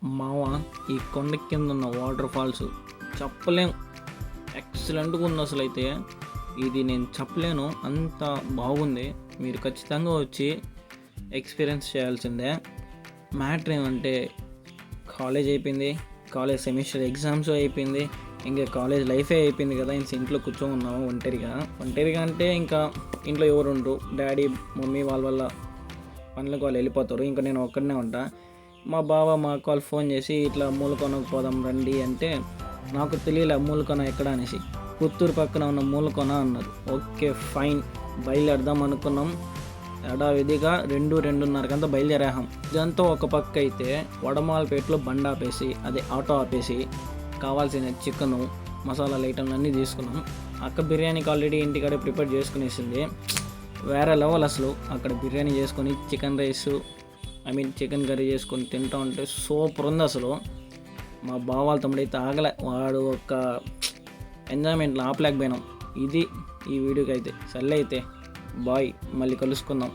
మావ ఈ కొండ కింద ఉన్న వాటర్ ఫాల్స్ చెప్పలేం, ఎక్సలెంట్గా ఉంది. అసలు అయితే ఇది నేను చెప్పలేను, అంత బాగుంది. మీరు ఖచ్చితంగా వచ్చి ఎక్స్పీరియన్స్ చేయాల్సిందే. మ్యాటర్ ఏమంటే కాలేజ్ అయిపోయింది, కాలేజ్ సెమిస్టర్ ఎగ్జామ్స్ అయిపోయింది, ఇంకా కాలేజ్ లైఫే అయిపోయింది కదా. ఇంట్లో కూర్చొని ఉన్నాము ఒంటరిగా అంటే ఇంకా ఇంట్లో ఎవరు ఉండరు, డాడీ మమ్మీ వాళ్ళ పనులకు వాళ్ళు వెళ్ళిపోతారు, ఇంకా నేను ఒక్కడనే ఉంటా. మా బావ మా వాళ్ళు ఫోన్ చేసి ఇట్లా మూలకొనకు పోదాం రండి అంటే నాకు తెలియలే మూలకొన ఎక్కడ అనేసి. పుత్తూరు పక్కన ఉన్న మూలకొన అన్నారు. ఓకే ఫైన్, బయలుదేరదాం అనుకున్నాం. యథావిధిగా 2-2:30 బయలుదేరాం. ఇదంతా ఒక పక్క అయితే వడమాలపేటలో బండి ఆపేసి, అదే ఆటో ఆపేసి కావాల్సిన చికెను మసాలా ఐటమ్లు అన్నీ తీసుకున్నాం. అక్క బిర్యానీకి ఆల్రెడీ ఇంటికాడే ప్రిపేర్ చేసుకునేసింది. వేరే లెవెల్ అసలు. అక్కడ బిర్యానీ చేసుకొని చికెన్ కర్రీ చేసుకొని తింటా ఉంటే సూపర్ ఉంది అసలు. మా బావాల తమ్ముడైతే ఆగలే, వాడు ఒక ఎంజాయ్మెంట్లో ఆపలేకపోయినాం. ఇది ఈ వీడియోకి అయితే. సర్లే అయితే బాయ్, మళ్ళీ కలుసుకుందాం.